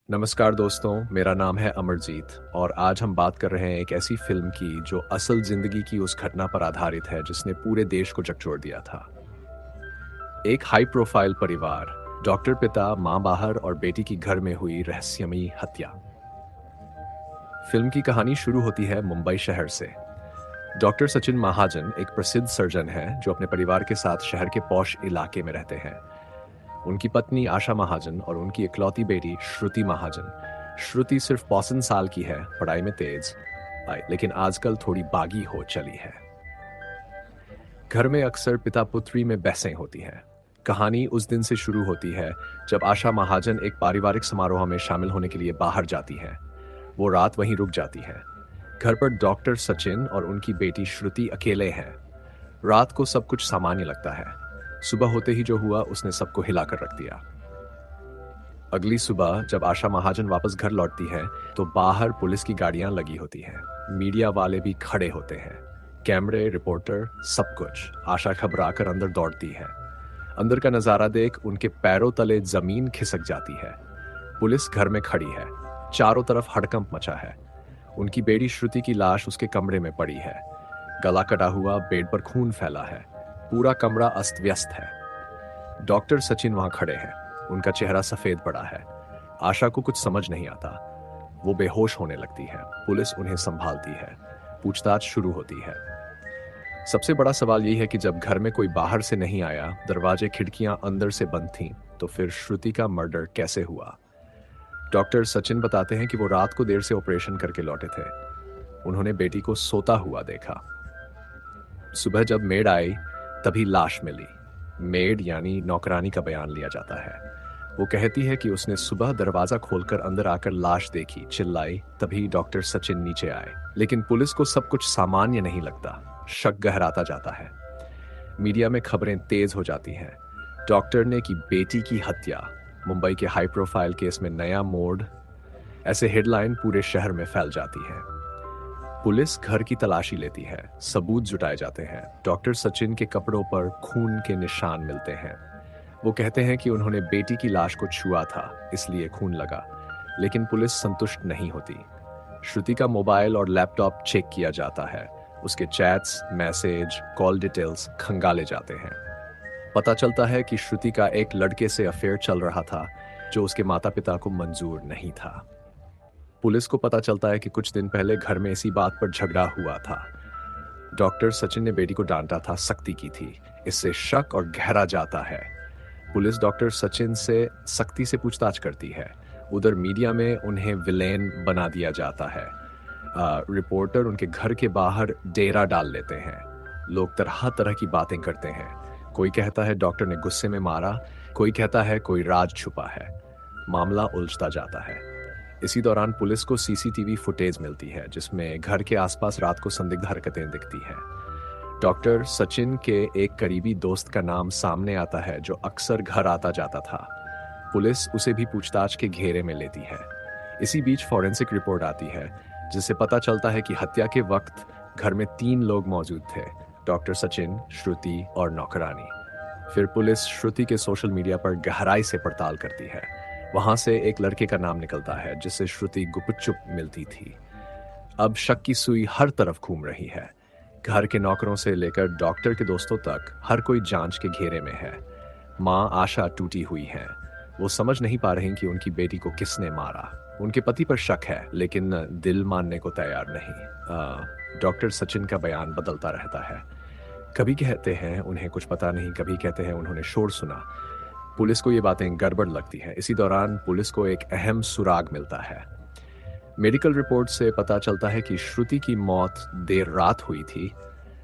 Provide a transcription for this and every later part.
नमस्कार दोस्तों, मेरा नाम है अमरजीत और आज हम बात कर रहे हैं एक ऐसी फिल्म की जो असल जिंदगी की उस घटना पर आधारित है जिसने पूरे देश को झकझोर दिया था। एक हाई प्रोफाइल परिवार, डॉक्टर पिता, मां बाहर और बेटी की घर में हुई रहस्यमयी हत्या। फिल्म की कहानी शुरू होती है मुंबई शहर से। डॉक्टर सचिन महाजन एक प्रसिद्ध सर्जन हैं जो अपने परिवार के साथ शहर के पॉश इलाके में रहते हैं। उनकी पत्नी आशा महाजन और उनकी इकलौती बेटी श्रुति महाजन। श्रुति सिर्फ 65 साल की है, पढ़ाई में तेज लेकिन आजकल थोड़ी बागी हो चली है। घर में अक्सर पिता पुत्री में बहसें होती हैं। कहानी उस दिन से शुरू होती है जब आशा महाजन एक पारिवारिक समारोह में शामिल होने के लिए बाहर जाती हैं। वो रात वहीं रुक जाती हैं। घर पर डॉक्टर सचिन और उनकी बेटी श्रुति अकेले हैं। रात को सब कुछ सामान्य लगता है। सुबह होते ही जो हुआ उसने सबको हिलाकर रख दिया। अगली सुबह जब आशा महाजन वापस घर लौटती है तो बाहर पुलिस की गाड़ियां लगी होती हैं। मीडिया वाले भी खड़े होते हैं, कैमरे, रिपोर्टर, सब कुछ। आशा घबराकर अंदर दौड़ती है। अंदर का नजारा देख उनके पैरों तले जमीन खिसक जाती है। पुलिस घर में खड़ी है, चारों तरफ हड़कंप मचा है। उनकी बेटी श्रुति की लाश उसके कमरे में पड़ी है, गला कटा हुआ, बेड पर खून फैला है, पूरा कमरा अस्त व्यस्त है। डॉक्टर सचिन वहां खड़े हैं, उनका चेहरा सफेद पड़ा है। आशा को कुछ समझ नहीं आता। वो बेहोश होने लगती है। पुलिस उन्हें संभालती है, पूछताछ शुरू होती है। सबसे बड़ा सवाल यही है कि जब घर में कोई बाहर से नहीं आया, दरवाजे खिड़कियां अंदर से बंद थीं, तो फिर श्रुति का मर्डर कैसे हुआ? डॉक्टर सचिन बताते हैं कि वो रात को देर से ऑपरेशन करके लौटे थे। उन्होंने बेटी को सोता हुआ देखा। सुबह जब मेड आई तभी लाश मिली। मेड यानी नौकरानी का बयान लिया जाता है। वो कहती है कि उसने सुबह दरवाजा खोलकर अंदर आकर लाश देखी, चिल्लाई, तभी डॉक्टर सचिन नीचे आए। लेकिन पुलिस को सब कुछ सामान्य नहीं लगता। शक गहराता जाता है। मीडिया में खबरें तेज हो जाती हैं। डॉक्टर ने की बेटी की हत्या, मुंबई के हाई प्रोफाइल केस में नया मोड़, ऐसे हेडलाइन पूरे शहर में फैल जाती है। पुलिस घर की तलाशी लेती है, सबूत जुटाए जाते हैं। डॉक्टर सचिन के कपड़ों पर खून के निशान मिलते हैं। वो कहते हैं कि उन्होंने बेटी की लाश को छुआ था, इसलिए खून लगा। लेकिन पुलिस संतुष्ट नहीं होती। श्रुति का मोबाइल और लैपटॉप चेक किया जाता है। उसके चैट्स, मैसेज, कॉल डिटेल्स खंगाले जाते हैं। पता चलता है कि श्रुति का एक लड़के से अफेयर चल रहा था जो उसके माता पिता को मंजूर नहीं था। पुलिस को पता चलता है कि कुछ दिन पहले घर में इसी बात पर झगड़ा हुआ था। डॉक्टर सचिन ने बेटी को डांटा था, सख्ती की थी। इससे शक और गहरा जाता है। पुलिस डॉक्टर सचिन से सख्ती से पूछताछ करती है। उधर मीडिया में उन्हें विलेन बना दिया जाता है। रिपोर्टर उनके घर के बाहर डेरा डाल लेते हैं। लोग तरह तरह की बातें करते हैं। कोई कहता है डॉक्टर ने गुस्से में मारा, कोई कहता है कोई राज छुपा है। मामला उलझता जाता है। इसी दौरान पुलिस को सीसीटीवी फुटेज मिलती है जिसमें घर के आसपास रात को संदिग्ध हरकतें दिखती हैं। डॉक्टर सचिन के एक करीबी दोस्त का नाम सामने आता है जो अक्सर घर आता जाता था। पुलिस उसे भी पूछताछ के घेरे में लेती है। इसी बीच फॉरेंसिक रिपोर्ट आती है जिससे पता चलता है कि हत्या के वक्त घर में 3 लोग मौजूद थे, डॉक्टर सचिन, श्रुति और नौकरानी। फिर पुलिस श्रुति के सोशल मीडिया पर गहराई से पड़ताल करती है। वहां से एक लड़के का नाम निकलता है जिससे श्रुति गुपचुप मिलती थी। अब शक की सुई हर तरफ घूम रही है। घर के नौकरों से लेकर डॉक्टर के दोस्तों तक हर कोई जांच के घेरे में है। मां आशा टूटी हुई है। वो समझ नहीं पा रही कि उनकी बेटी को किसने मारा। उनके पति पर शक है लेकिन दिल मानने को तैयार नहीं। डॉक्टर सचिन का बयान बदलता रहता है। कभी कहते हैं उन्हें कुछ पता नहीं, कभी कहते हैं उन्होंने शोर सुना। पुलिस को ये बातें गड़बड़ लगती हैं। इसी दौरान पुलिस को एक अहम सुराग मिलता है। मेडिकल रिपोर्ट से पता चलता है कि श्रुति की मौत देर रात हुई थी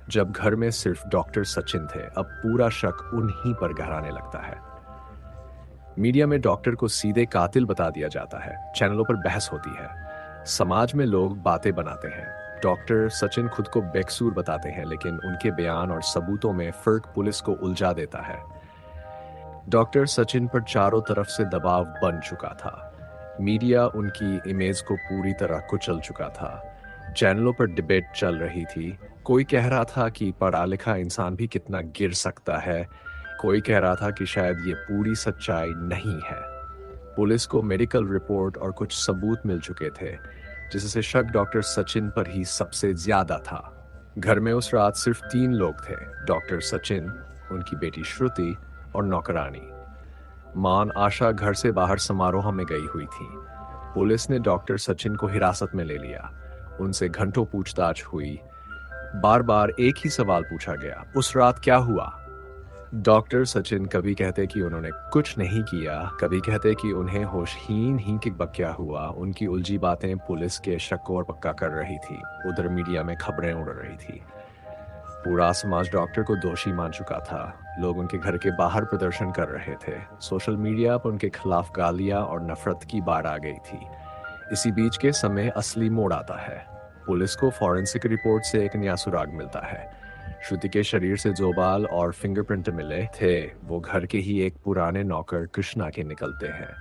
जब घर में सिर्फ डॉक्टर सचिन थे। अब पूरा शक उन्हीं पर गहराने लगता है। मीडिया में डॉक्टर को सीधे कातिल बता दिया जाता है। चैनलों पर बहस होती है। समाज में लोग बातें बनाते हैं। डॉक्टर सचिन खुद को बेकसूर बताते हैं लेकिन उनके बयान और सबूतों में फर्क पुलिस को उलझा देता है। डॉक्टर सचिन पर चारों तरफ से दबाव बन चुका था। मीडिया उनकी इमेज को पूरी तरह कुचल चुका था। चैनलों पर डिबेट चल रही थी। कोई कह रहा था कि पढ़ा लिखा इंसान भी कितना गिर सकता है। कोई कह रहा था कि शायद ये पूरी सच्चाई नहीं है। पुलिस को मेडिकल रिपोर्ट और कुछ सबूत मिल चुके थे, जिससे शक डॉक्टर सचिन पर ही सबसे ज्यादा था। घर में उस रात सिर्फ 3 लोग थे, डॉक्टर सचिन, उनकी बेटी श्रुति और नौकरानी। मान आशा घर से बाहर समारोह में गई हुई थी। पुलिस ने डॉक्टर सचिन को हिरासत में ले लिया। उनसे घंटों पूछताछ हुई। बार बार एक ही सवाल पूछा गया, उस रात क्या हुआ? डॉक्टर सचिन कभी कहते कि उन्होंने कुछ नहीं किया, कभी कहते कि उन्हें होशहीन ही कि बक्या हुआ। उनकी उलझी बातें पुलिस के शक को और पक्का कर रही थी। उधर मीडिया में खबरें उड़ रही थी। पूरा समाज डॉक्टर को दोषी मान चुका था। लोग उनके घर के बाहर प्रदर्शन कर रहे थे। सोशल मीडिया पर उनके खिलाफ गालियां और नफरत की बाढ़ आ गई थी। इसी बीच के समय असली मोड़ आता है। पुलिस को फॉरेंसिक रिपोर्ट से एक नया सुराग मिलता है। श्रुति के शरीर से जो बाल और फिंगरप्रिंट मिले थे, वो घर के ही एक पुराने नौकर कृष्णा के निकलते हैं।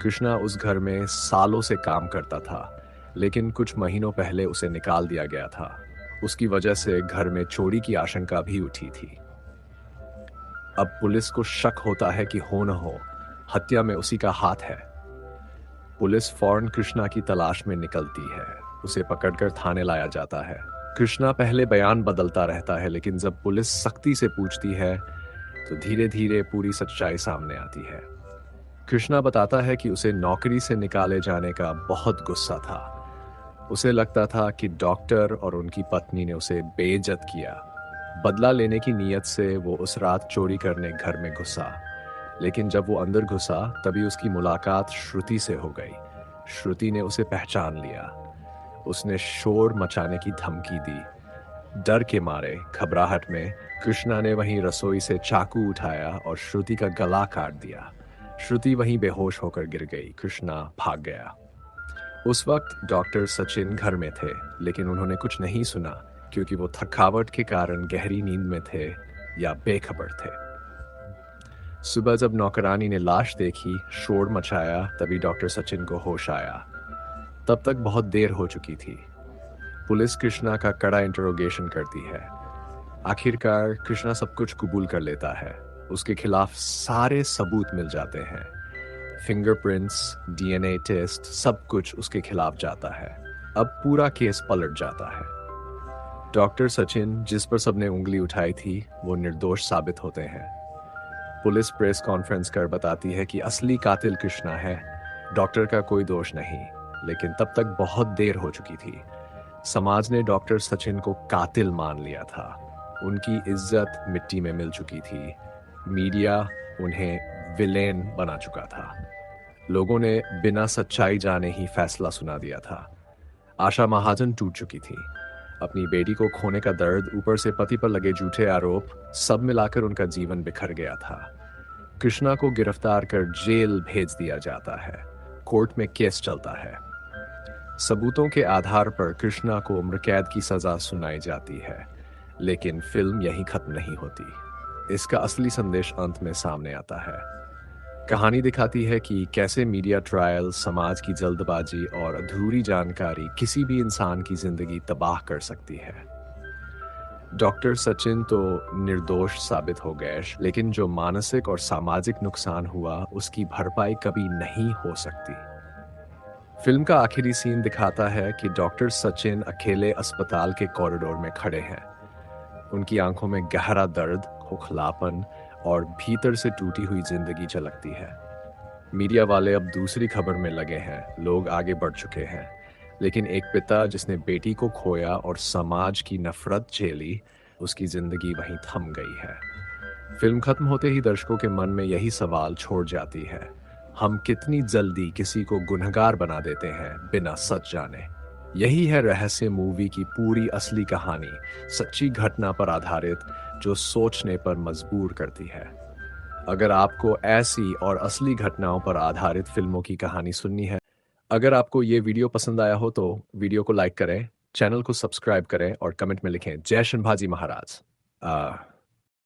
कृष्णा उस घर में सालों से काम करता था, लेकिन कुछ महीनों पहले उसे निकाल दिया गया था। उसकी वजह से घर में चोरी की आशंका भी उठी थी। अब पुलिस को शक होता है कि हो न हो, हत्या में उसी का हाथ है। पुलिस फौरन कृष्णा की तलाश में निकलती है। उसे पकड़कर थाने लाया जाता है। कृष्णा पहले बयान बदलता रहता है, लेकिन जब पुलिस सख्ती से पूछती है तो धीरे धीरे पूरी सच्चाई सामने आती है। कृष्णा बताता है कि उसे नौकरी से निकाले जाने का बहुत गुस्सा था। उसे लगता था कि डॉक्टर और उनकी पत्नी ने उसे बेइज्जत किया। बदला लेने की नीयत से वो उस रात चोरी करने घर में घुसा, लेकिन जब वो अंदर घुसा तभी उसकी मुलाकात श्रुति से हो गई। श्रुति ने उसे पहचान लिया। उसने शोर मचाने की धमकी दी। डर के मारे, घबराहट में, कृष्णा ने वहीं रसोई से चाकू उठाया और श्रुति का गला काट दिया। श्रुति वहीं बेहोश होकर गिर गई। कृष्णा भाग गया। उस वक्त डॉक्टर सचिन घर में थे, लेकिन उन्होंने कुछ नहीं सुना, क्योंकि वो थकावट के कारण गहरी नींद में थे या बेखबर थे। सुबह जब नौकरानी ने लाश देखी, शोर मचाया, तभी डॉक्टर सचिन को होश आया। तब तक बहुत देर हो चुकी थी। पुलिस कृष्णा का कड़ा इंटरोगेशन करती है। आखिरकार कृष्णा सब कुछ कबूल कर लेता है। उसके खिलाफ सारे सबूत मिल जाते हैं। फिंगरप्रिंट्स, डीएनए टेस्ट, सब कुछ उसके खिलाफ जाता है। अब पूरा केस पलट जाता है। डॉक्टर सचिन, जिस पर सबने उंगली उठाई थी, वो निर्दोष साबित होते हैं। पुलिस प्रेस कॉन्फ्रेंस कर बताती है कि असली कातिल कृष्णा है, डॉक्टर का कोई दोष नहीं। लेकिन तब तक बहुत देर हो चुकी थी। समाज ने डॉक्टर सचिन को कातिल मान लिया था। उनकी इज्जत मिट्टी में मिल चुकी थी। मीडिया उन्हें विलेन बना चुका था। लोगों ने बिना सच्चाई जाने ही फैसला सुना दिया था। आशा महाजन टूट चुकी थी। अपनी बेटी को खोने का दर्द, ऊपर से पति पर लगे झूठे आरोप, सब मिलाकर उनका जीवन बिखर गया था। कृष्णा को गिरफ्तार कर जेल भेज दिया जाता है। कोर्ट में केस चलता है। सबूतों के आधार पर कृष्णा को उम्र कैद की सजा सुनाई जाती है। लेकिन फिल्म यहीं खत्म नहीं होती। इसका असली संदेश अंत में सामने आता है। कहानी दिखाती है कि कैसे मीडिया ट्रायल, समाज की जल्दबाजी और अधूरी जानकारी किसी भी इंसान की जिंदगी तबाह कर सकती है। डॉक्टर सचिन तो निर्दोष साबित हो गए, लेकिन जो मानसिक और सामाजिक नुकसान हुआ, उसकी भरपाई कभी नहीं हो सकती। फिल्म का आखिरी सीन दिखाता है कि डॉक्टर सचिन अकेले अस्पताल के कॉरिडोर में खड़े हैं। उनकी आंखों में गहरा दर्द, खोखलापन और भीतर से टूटी हुई जिंदगी झलकती है। मीडिया वाले अब दूसरी खबर में लगे हैं। लोग आगे बढ़ चुके हैं, लेकिन एक पिता जिसने बेटी को खोया और समाज की नफरत झेली, उसकी जिंदगी वहीं थम गई है। फिल्म खत्म होते ही दर्शकों के मन में यही सवाल छोड़ जाती है, हम कितनी जल्दी किसी को गुनहगार बना देते हैं बिना सच जाने। यही है रहस्य मूवी की पूरी असली कहानी, सच्ची घटना पर आधारित, जो सोचने पर मजबूर करती है। अगर आपको ऐसी और असली घटनाओं पर आधारित फिल्मों की कहानी सुननी है, अगर आपको ये वीडियो पसंद आया हो तो वीडियो को लाइक करें, चैनल को सब्सक्राइब करें और कमेंट में लिखें जय शंभाजी महाराज।